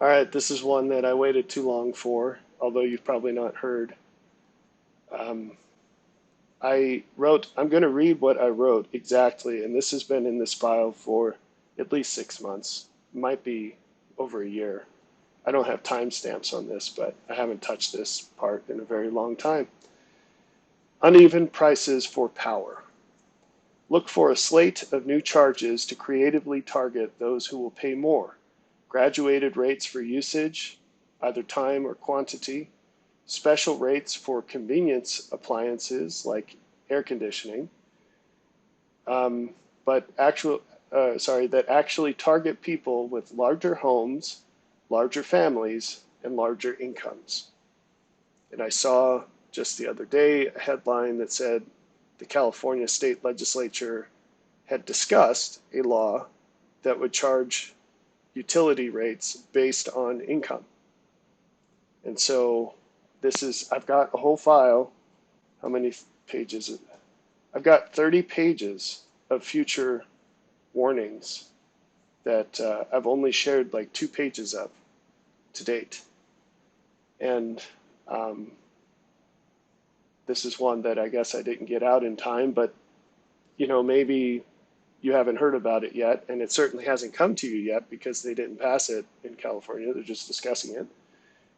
All right, this is one that I waited too long for, although you've probably not heard. Um, I'm going to read what I wrote exactly, and this has been in this file for at least 6 months, might be over a year. I don't have timestamps on this, but I haven't touched this part in a very long time. Uneven prices for power. Look for a slate of new charges to creatively target those who will pay more. Graduated rates for usage, either time or quantity, special rates for convenience appliances like air conditioning, um, but that actually target people with larger homes, larger families, and larger incomes. And I saw just the other day a headline that said the California state legislature had discussed a law that would charge utility rates based on income. And so I've got a whole file. How many pages? I've got 30 pages of future warnings that I've only shared like 2 pages of to date. And um, this is one that I guess I didn't get out in time, but maybe you haven't heard about it yet, and it certainly hasn't come to you yet because they didn't pass it in California. They're just discussing it.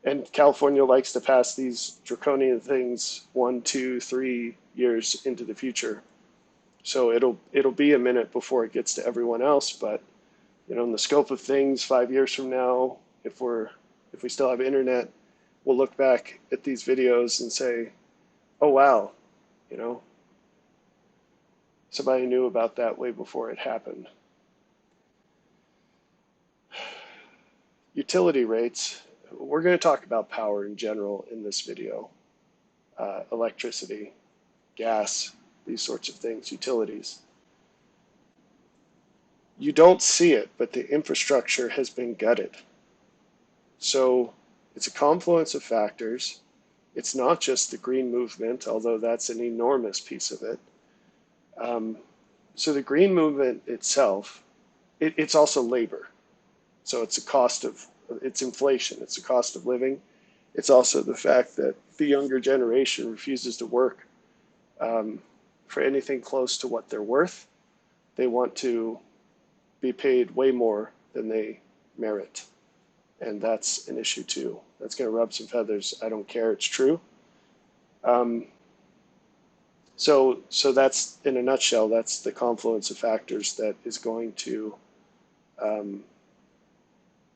And California likes to pass these draconian things 1, 2, 3 years into the future. So it'll be a minute before it gets to everyone else. But in the scope of things, 5 years from now, if we still have internet, we'll look back at these videos and say, "Oh wow, you know, somebody knew about that way before it happened." Utility rates. We're going to talk about power in general in this video. Electricity, gas, these sorts of things, utilities. You don't see it, but the infrastructure has been gutted. So it's a confluence of factors. It's not just the green movement, although that's an enormous piece of it. So the green movement itself, it's also labor. So it's inflation, it's the cost of living. It's also the fact that the younger generation refuses to work for anything close to what they're worth. They want to be paid way more than they merit. And that's an issue too. That's going to rub some feathers. I don't care. It's true. Um, so that's, in a nutshell, that's the confluence of factors that is going to um,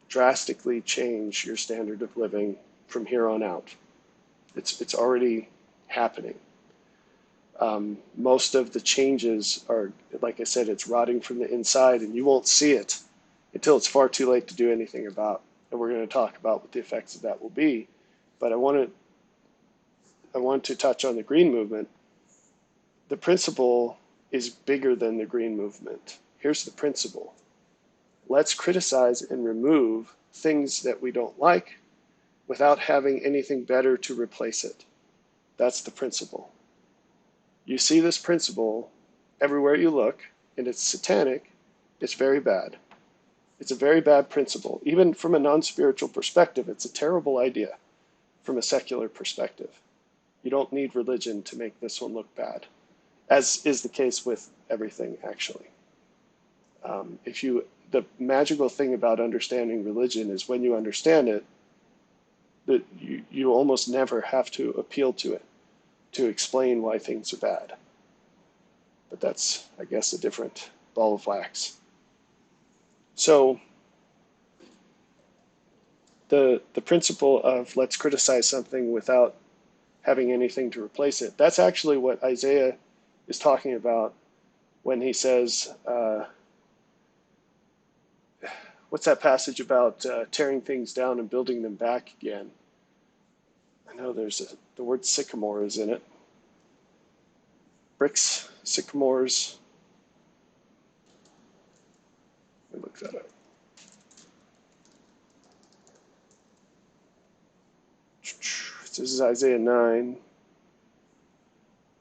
drastically change your standard of living from here on out. It's already happening. Most of the changes are, like I said, it's rotting from the inside, and you won't see it until it's far too late to do anything about. And we're going to talk about what the effects of that will be. But I want to touch on the green movement. The principle is bigger than the green movement. Here's the principle. Let's criticize and remove things that we don't like without having anything better to replace it. That's the principle. You see this principle everywhere you look, and it's satanic. It's very bad. It's a very bad principle. Even from a non-spiritual perspective, it's a terrible idea from a secular perspective. You don't need religion to make this one look bad, as is the case with everything, actually. The magical thing about understanding religion is when you understand it, that you almost never have to appeal to it to explain why things are bad. But that's, I guess, a different ball of wax. So the principle of let's criticize something without having anything to replace it, that's actually what Isaiah is talking about when he says, what's that passage about tearing things down and building them back again? I know the word sycamore is in it. Bricks, sycamores. Let me look that up. This is Isaiah 9.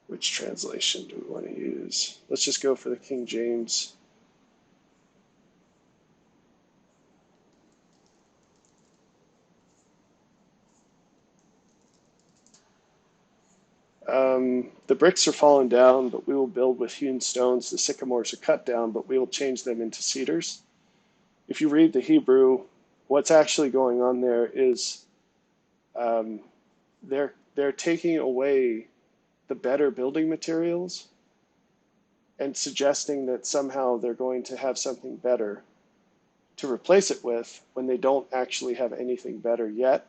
Which translation do we want to use? Let's just go for the King James. The bricks are fallen down, but we will build with hewn stones. The sycamores are cut down, but we will change them into cedars. If you read the Hebrew, what's actually going on there is um, they're taking away the better building materials and suggesting that somehow they're going to have something better to replace it with when they don't actually have anything better yet.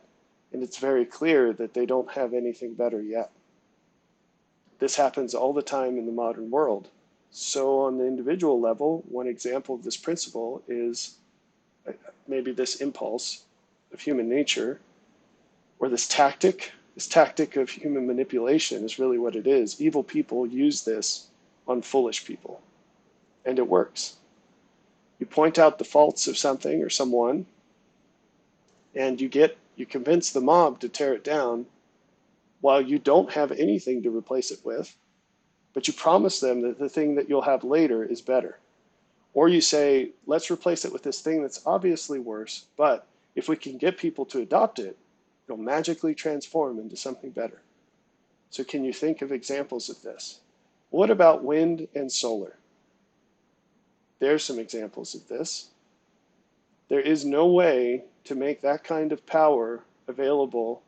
And it's very clear that they don't have anything better yet. This happens all the time in the modern world. So on the individual level, one example of this principle is maybe this impulse of human nature, or this tactic of human manipulation is really what it is. Evil people use this on foolish people, and it works. You point out the faults of something or someone, and you convince the mob to tear it down while you don't have anything to replace it with, but you promise them that the thing that you'll have later is better. Or you say, let's replace it with this thing that's obviously worse, but if we can get people to adopt it, it'll magically transform into something better. So can you think of examples of this? What about wind and solar? There's some examples of this. There is no way to make that kind of power available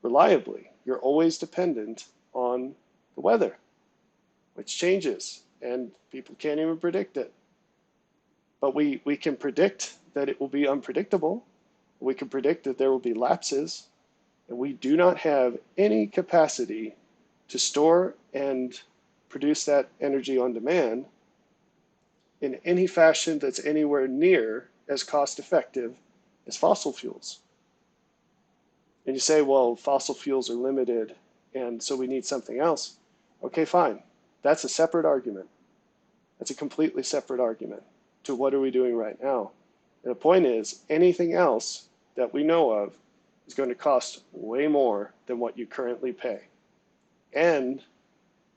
reliably. You're always dependent on the weather, which changes, and people can't even predict it. But we can predict that it will be unpredictable. We can predict that there will be lapses, and we do not have any capacity to store and produce that energy on demand in any fashion that's anywhere near as cost effective as fossil fuels. And you say, well, fossil fuels are limited, and so we need something else. Okay, fine. That's a separate argument. That's a completely separate argument to what are we doing right now. And the point is, anything else that we know of is going to cost way more than what you currently pay and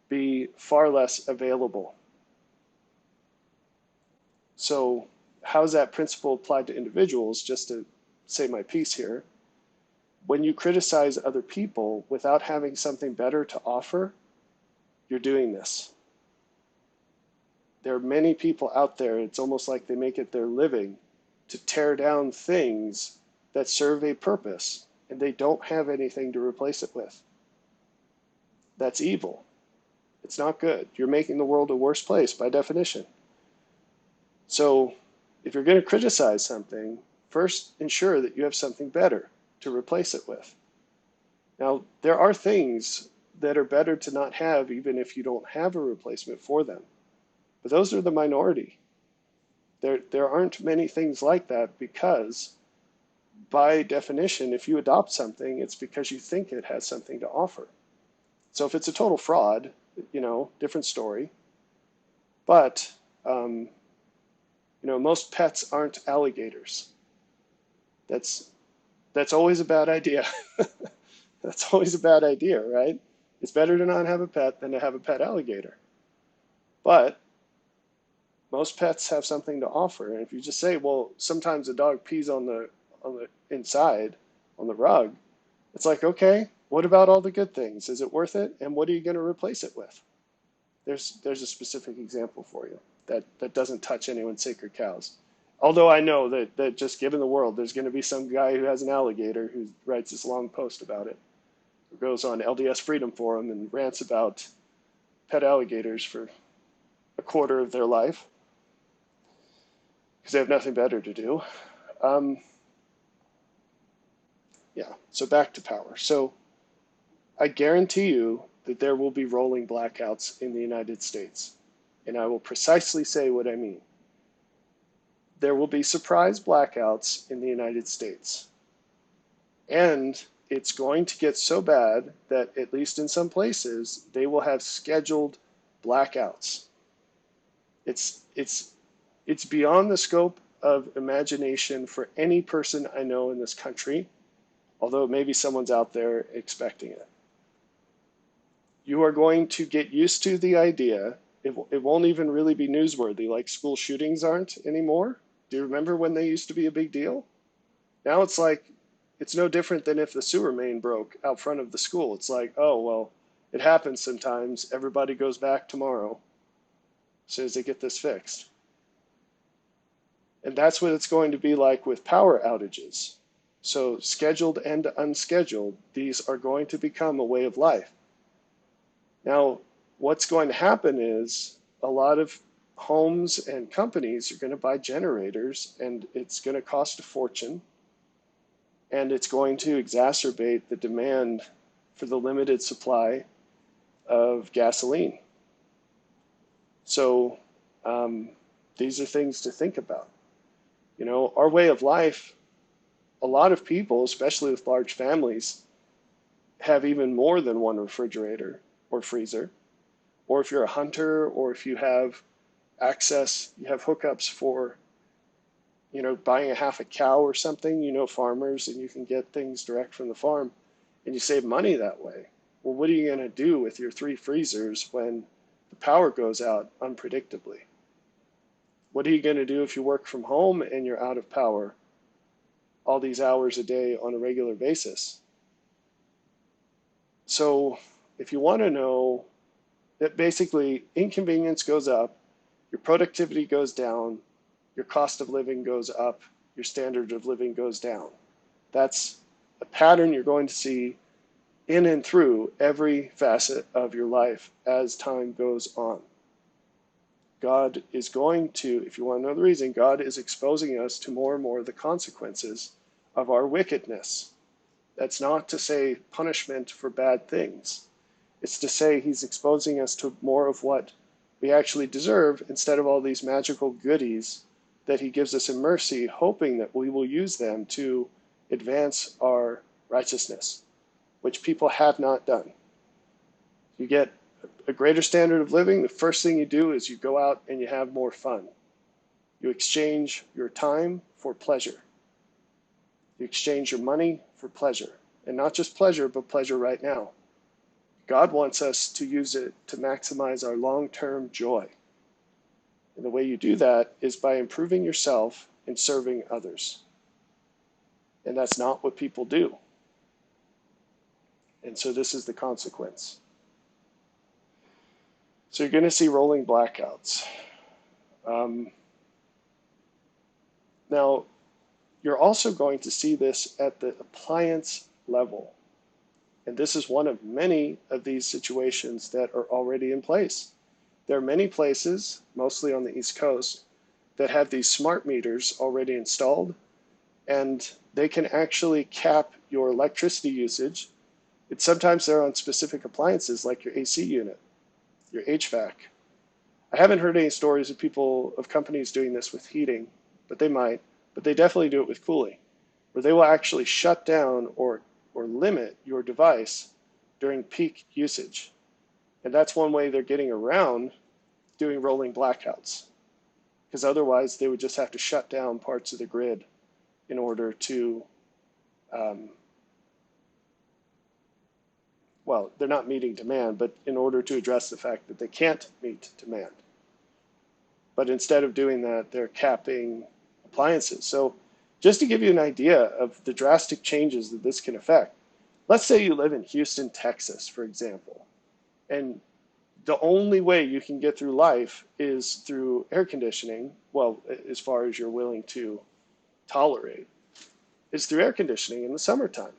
be far less available. So how's that principle applied to individuals? Just to say my piece here, when you criticize other people without having something better to offer, you're doing this. There are many people out there, it's almost like they make it their living to tear down things that serve a purpose, and they don't have anything to replace it with. That's evil. It's not good. You're making the world a worse place by definition. So if you're going to criticize something, first ensure that you have something better to replace it with. Now, there are things that are better to not have even if you don't have a replacement for them. But those are the minority. There aren't many things like that because, by definition, if you adopt something, it's because you think it has something to offer. So if it's a total fraud, different story. But, most pets aren't alligators. That's always a bad idea. That's always a bad idea, right? It's better to not have a pet than to have a pet alligator. But most pets have something to offer. And if you just say, well, sometimes a dog pees on the inside, on the rug, it's like, okay, what about all the good things? Is it worth it? And what are you going to replace it with? There's a specific example for you that doesn't touch anyone's sacred cows. Although I know that just given the world, there's going to be some guy who has an alligator who writes this long post about it, who goes on LDS Freedom Forum and rants about pet alligators for a quarter of their life because they have nothing better to do. So back to power. So I guarantee you that there will be rolling blackouts in the United States. And I will precisely say what I mean. There will be surprise blackouts in the United States. And it's going to get so bad that, at least in some places, they will have scheduled blackouts. It's beyond the scope of imagination for any person I know in this country, although maybe someone's out there expecting it. You are going to get used to the idea. It won't even really be newsworthy, like school shootings aren't anymore. Do you remember when they used to be a big deal? Now it's no different than if the sewer main broke out front of the school. It's like, oh, well, It happens sometimes. Everybody goes back tomorrow as soon as they get this fixed. And that's what it's going to be like with power outages. So scheduled and unscheduled, these are going to become a way of life. Now, what's going to happen is a lot of homes and companies are going to buy generators, and it's going to cost a fortune, and it's going to exacerbate the demand for the limited supply of gasoline. So these are things to think about. You know, our way of life, a lot of people, especially with large families, have even more than one refrigerator or freezer. Or if you're a hunter, or if you have access, you have hookups for, you know, buying a half a cow or something, you know, farmers, and you can get things direct from the farm and you save money that way. Well, what are you going to do with your 3 freezers when the power goes out unpredictably? What are you going to do if you work from home and you're out of power all these hours a day on a regular basis? So if you want to know that basically inconvenience goes up, your productivity goes down, your cost of living goes up, your standard of living goes down. That's a pattern you're going to see in and through every facet of your life as time goes on. God is going to, if you want to know the reason, God is exposing us to more and more of the consequences of our wickedness. That's not to say punishment for bad things. It's to say he's exposing us to more of what we actually deserve instead of all these magical goodies that he gives us in mercy, hoping that we will use them to advance our righteousness, which people have not done. You get a greater standard of living, the first thing you do is you go out and you have more fun. You exchange your time for pleasure. You exchange your money for pleasure. And not just pleasure, but pleasure right now. God wants us to use it to maximize our long-term joy. And the way you do that is by improving yourself and serving others. And that's not what people do. And so this is the consequence. So you're going to see rolling blackouts. Now, you're also going to see this at the appliance level. And this is one of many of these situations that are already in place. There are many places, mostly on the East Coast, that have these smart meters already installed, and they can actually cap your electricity usage. Sometimes they're on specific appliances like your AC unit, your HVAC. I haven't heard any stories of companies doing this with heating, but they might. But they definitely do it with cooling, where they will actually shut down or limit your device during peak usage. And that's one way they're getting around doing rolling blackouts, because otherwise they would just have to shut down parts of the grid in order to, well, they're not meeting demand, but in order to address the fact that they can't meet demand. But instead of doing that, they're capping appliances. So just to give you an idea of the drastic changes that this can affect, let's say you live in Houston, Texas, for example, and the only way you can get through life is through air conditioning, well, as far as you're willing to tolerate, is through air conditioning in the summertime.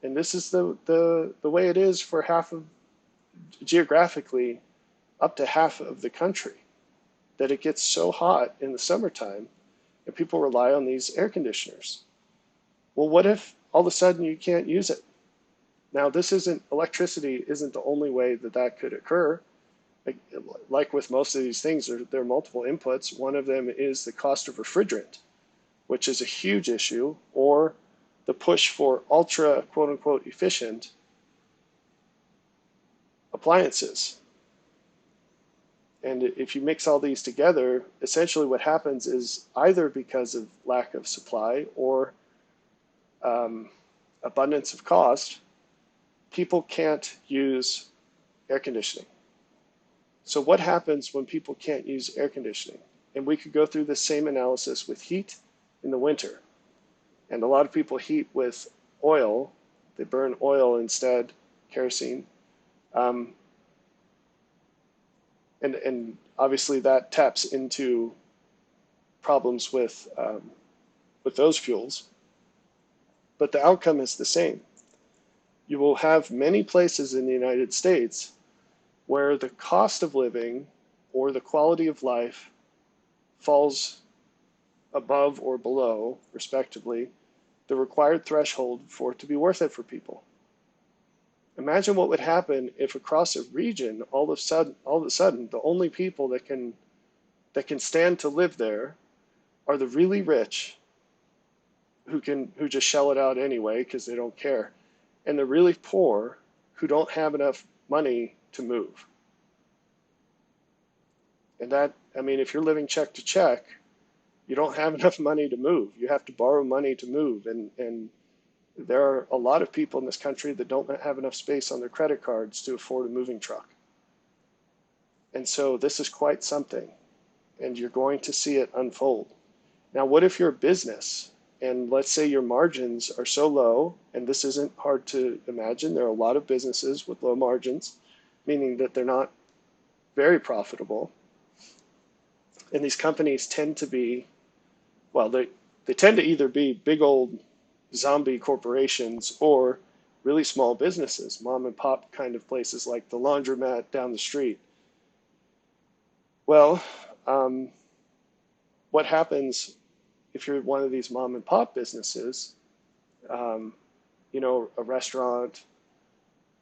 And this is the way it is for geographically, up to half of the country, that it gets so hot in the summertime and people rely on these air conditioners. Well, what if all of a sudden you can't use it? Now, electricity isn't the only way that could occur. Like with most of these things, there are multiple inputs. One of them is the cost of refrigerant, which is a huge issue, or the push for ultra, quote unquote, efficient appliances. And if you mix all these together, essentially what happens is either because of lack of supply or abundance of cost, people can't use air conditioning. So what happens when people can't use air conditioning? And we could go through the same analysis with heat in the winter. And a lot of people heat with oil. They burn oil instead, kerosene, Um, and obviously that taps into problems with those fuels, but the outcome is the same. You will have many places in the United States where the cost of living or the quality of life falls above or below, respectively, the required threshold for it to be worth it for people. Imagine what would happen if across a region, all of a sudden, the only people that can stand to live there are the really rich who just shell it out anyway because they don't care, and the really poor who don't have enough money to move. And that, I mean, if you're living check to check, you don't have enough money to move. You have to borrow money to move. And there are a lot of people in this country that don't have enough space on their credit cards to afford a moving truck. And so this is quite something, and you're going to see it unfold. Now, what if you're a business and let's say your margins are so low, and this isn't hard to imagine, there are a lot of businesses with low margins, meaning that they're not very profitable. And these companies tend to be, well, they tend to either be big old zombie corporations or really small businesses, mom and pop kind of places like the laundromat down the street. Well, um, what happens if you're one of these mom and pop businesses, um, a restaurant,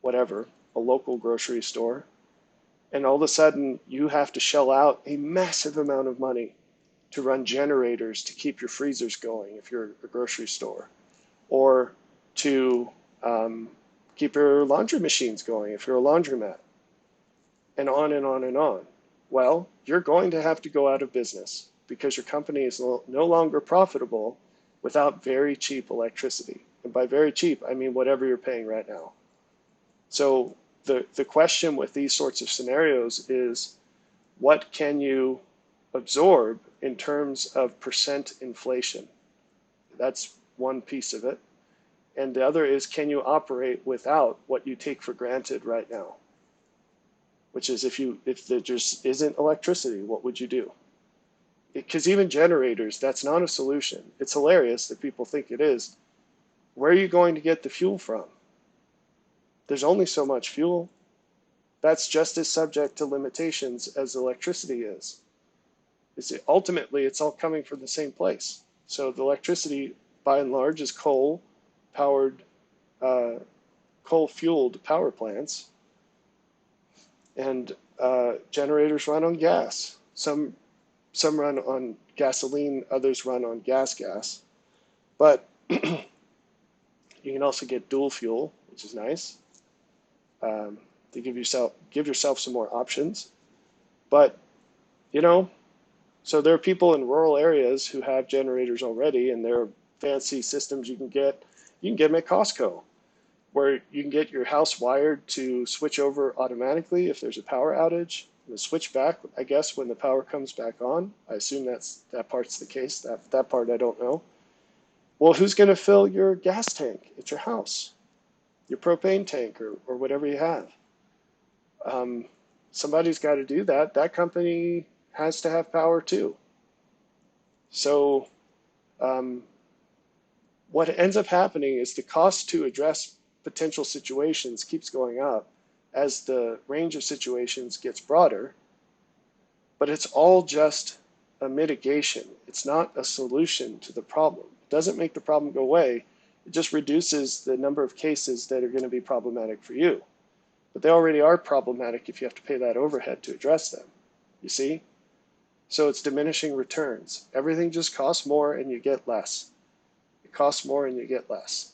whatever, a local grocery store, and all of a sudden you have to shell out a massive amount of money to run generators to keep your freezers going if you're a grocery store, or to keep your laundry machines going if you're a laundromat, and on and on and on. Well, you're going to have to go out of business because your company is no longer profitable without very cheap electricity. And by very cheap, I mean whatever you're paying right now. So the question with these sorts of scenarios is, what can you absorb in terms of percent inflation? That's one piece of it. And the other is, can you operate without what you take for granted right now? Which is, if there just isn't electricity, what would you do? Because even generators, that's not a solution. It's hilarious that people think it is. Where are you going to get the fuel from? There's only so much fuel. That's just as subject to limitations as electricity is. Ultimately, it's all coming from the same place. So the electricity, by and large, is coal-powered, coal-fueled power plants, and generators run on gas. Some run on gasoline, others run on gas. But you can also get dual fuel, which is nice, to give yourself some more options. But so there are people in rural areas who have generators already, and there are fancy systems you can get. You can get them at Costco, where you can get your house wired to switch over automatically if there's a power outage, and switch back, I guess, when the power comes back on. I assume that part's the case. That part I don't know. Well, who's going to fill your gas tank at your house, your propane tank, or whatever you have? Somebody's got to do that. That company has to have power too. So what ends up happening is the cost to address potential situations keeps going up as the range of situations gets broader, but it's all just a mitigation. It's not a solution to the problem. It doesn't make the problem go away. It just reduces the number of cases that are going to be problematic for you. But they already are problematic if you have to pay that overhead to address them. You see? So it's diminishing returns. Everything just costs more and you get less. It costs more and you get less.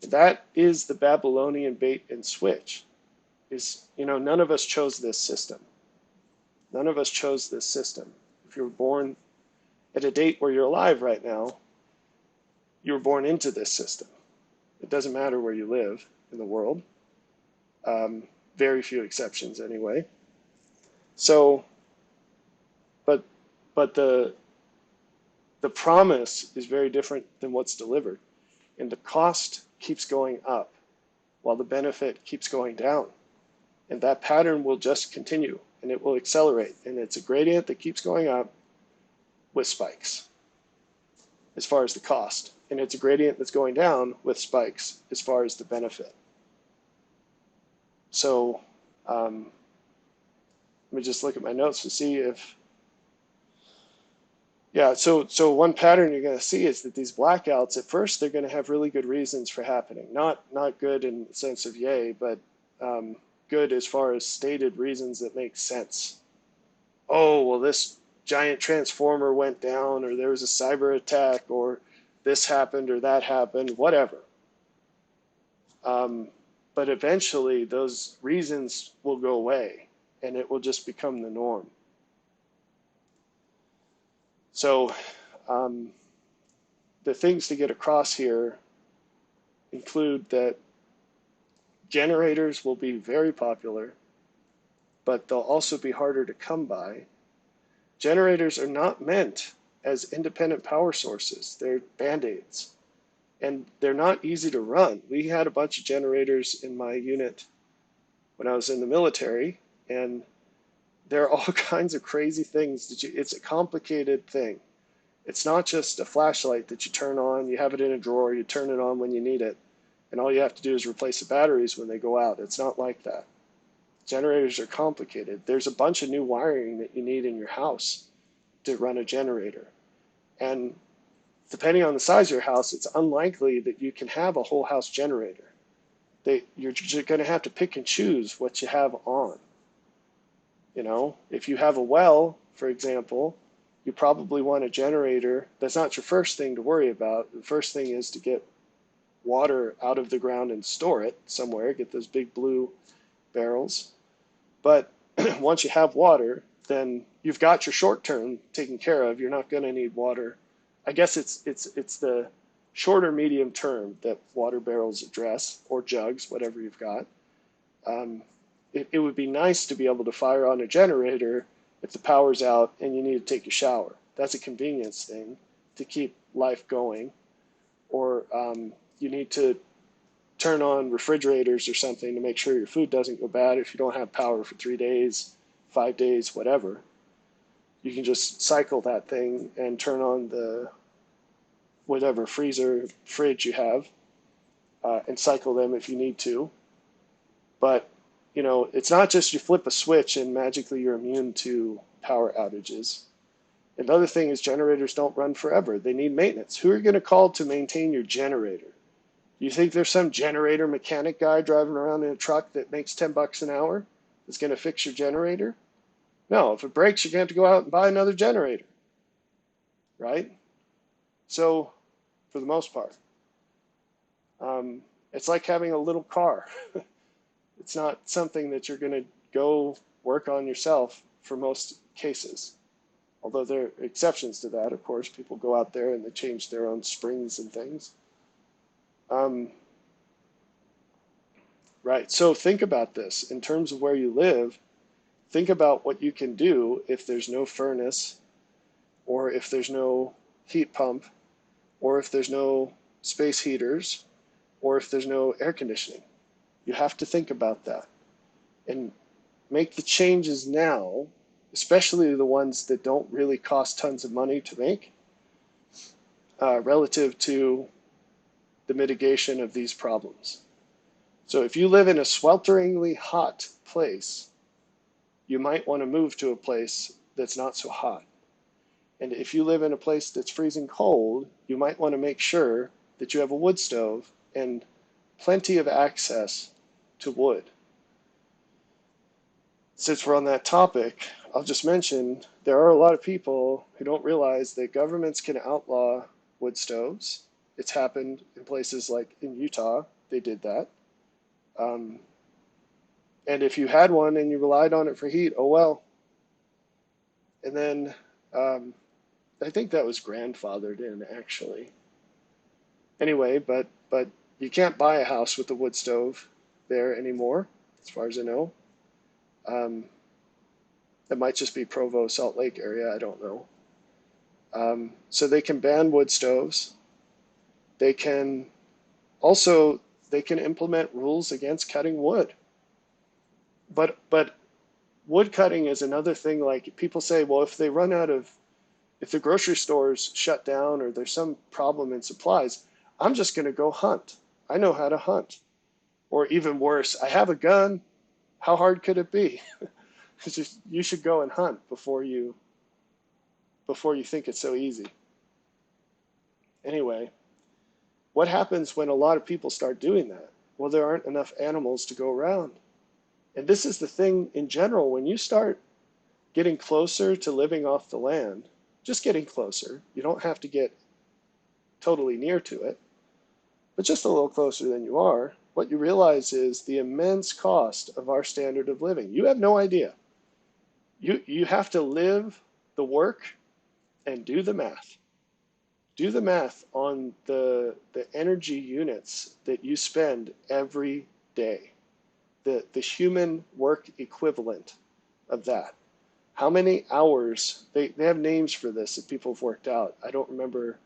That is the Babylonian bait and switch. None of us chose this system. None of us chose this system. If you were born at a date where you're alive right now, you were born into this system. It doesn't matter where you live in the world. Very few exceptions anyway. So, but the promise is very different than what's delivered, and the cost keeps going up while the benefit keeps going down. And that pattern will just continue and it will accelerate. And it's a gradient that keeps going up with spikes as far as the cost. And it's a gradient that's going down with spikes as far as the benefit. So let me just look at my notes to see if, yeah, so one pattern you're going to see is that these blackouts, at first, they're going to have really good reasons for happening. Not good in the sense of yay, but good as far as stated reasons that make sense. Oh, well, this giant transformer went down, or there was a cyber attack, or this happened, or that happened, whatever. But eventually, those reasons will go away, and it will just become the norm. So the things to get across here include that generators will be very popular, but they'll also be harder to come by. Generators are not meant as independent power sources. They're band-aids, and they're not easy to run. We had a bunch of generators in my unit when I was in the military, and there are all kinds of crazy things that it's a complicated thing. It's not just a flashlight that you turn on, you have it in a drawer, you turn it on when you need it, and all you have to do is replace the batteries when they go out. It's not like that. Generators are complicated. There's a bunch of new wiring that you need in your house to run a generator. And depending on the size of your house, it's unlikely that you can have a whole house generator. You're going to have to pick and choose what you have on. You know, if you have a well, for example, you probably want a generator. That's not your first thing to worry about. The first thing is to get water out of the ground and store it somewhere, get those big blue barrels. But once you have water, then you've got your short term taken care of. You're not going to need water. I guess it's the shorter medium term that water barrels address, or jugs, whatever you've got. It would be nice to be able to fire on a generator if the power's out and you need to take a shower. That's a convenience thing to keep life going. Or you need to turn on refrigerators or something to make sure your food doesn't go bad if you don't have power for 3 days, 5 days, whatever. You can just cycle that thing and turn on the whatever freezer, fridge you have, and cycle them if you need to. But, you know, it's not just you flip a switch and magically you're immune to power outages. Another thing is generators don't run forever. They need maintenance. Who are you going to call to maintain your generator? You think there's some generator mechanic guy driving around in a truck that makes $10 an hour that's going to fix your generator? No, if it breaks, you're going to have to go out and buy another generator, right? So, for the most part, it's like having a little car. It's not something that you're going to go work on yourself for most cases. Although there are exceptions to that, of course. People go out there and they change their own springs and things. Right, so think about this. In terms of where you live, think about what you can do if there's no furnace, or if there's no heat pump, or if there's no space heaters, or if there's no air conditioning. You have to think about that and make the changes now, especially the ones that don't really cost tons of money to make, relative to the mitigation of these problems. So if you live in a swelteringly hot place, you might want to move to a place that's not so hot. And if you live in a place that's freezing cold, you might want to make sure that you have a wood stove and plenty of access to wood. Since we're on that topic, I'll just mention there are a lot of people who don't realize that governments can outlaw wood stoves. It's happened in places like in Utah, they did that. And if you had one and you relied on it for heat, oh well. And then I think that was grandfathered in, actually. Anyway, but you can't buy a house with a wood stove there anymore, as far as I know. It might just be Provo, Salt Lake area, I don't know. So they can ban wood stoves. They can implement rules against cutting wood. But wood cutting is another thing. Like people say, well, if the grocery stores shut down or there's some problem in supplies, I'm just going to go hunt. I know how to hunt. Or even worse, I have a gun. How hard could it be? It's just, you should go and hunt before you think it's so easy. Anyway, what happens when a lot of people start doing that? Well, there aren't enough animals to go around. And this is the thing in general, when you start getting closer to living off the land, just getting closer, you don't have to get totally near to it, but just a little closer than you are, what you realize is the immense cost of our standard of living. You have no idea. You have to live the work and do the math. Do the math on the energy units that you spend every day, the human work equivalent of that. How many hours, they have names for this that people have worked out. I don't remember,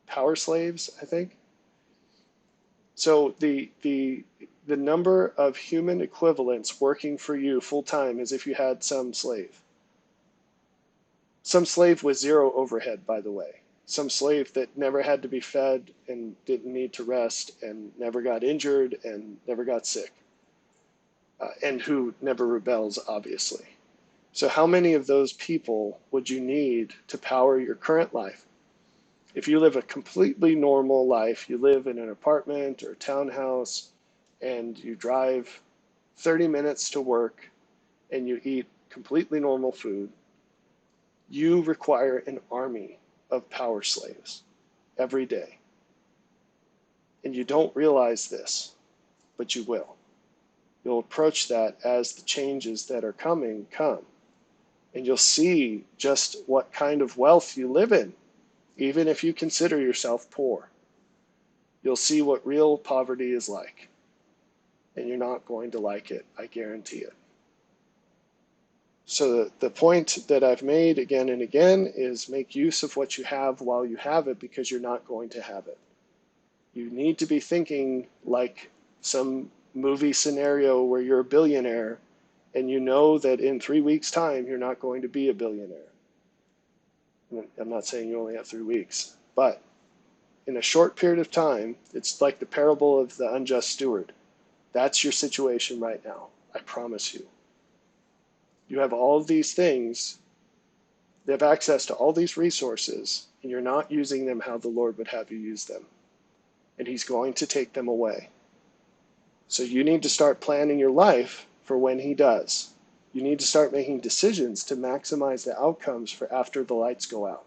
power slaves, I think. So the number of human equivalents working for you full time as if you had some slave. Some slave with zero overhead, by the way. Some slave that never had to be fed and didn't need to rest and never got injured and never got sick, and who never rebels, obviously. So, how many of those people would you need to power your current life? If you live a completely normal life, you live in an apartment or a townhouse, and you drive 30 minutes to work and you eat completely normal food, you require an army of power slaves every day. And you don't realize this, but you will. You'll approach that as the changes that are coming come. And you'll see just what kind of wealth you live in, even if you consider yourself poor. You'll see what real poverty is like. And you're not going to like it, I guarantee it. So the point that I've made again and again is make use of what you have while you have it, because you're not going to have it. You need to be thinking like some movie scenario where you're a billionaire and you know that in 3 weeks' time you're not going to be a billionaire. I'm not saying you only have 3 weeks, but in a short period of time, it's like the parable of the unjust steward. That's your situation right now. I promise you. You have all of these things, they have access to all these resources, and you're not using them how the Lord would have you use them. And He's going to take them away. So you need to start planning your life for when He does. You need to start making decisions to maximize the outcomes for after the lights go out.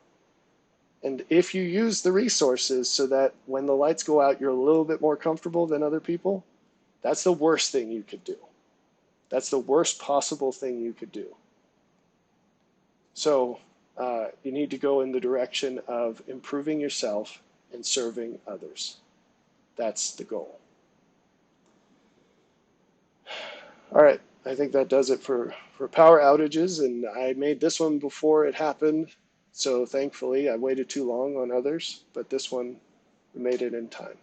And if you use the resources so that when the lights go out, you're a little bit more comfortable than other people, that's the worst thing you could do. That's the worst possible thing you could do. So you need to go in the direction of improving yourself and serving others. That's the goal. All right, I think that does it for power outages, and I made this one before it happened, so thankfully I waited too long on others, but this one, we made it in time.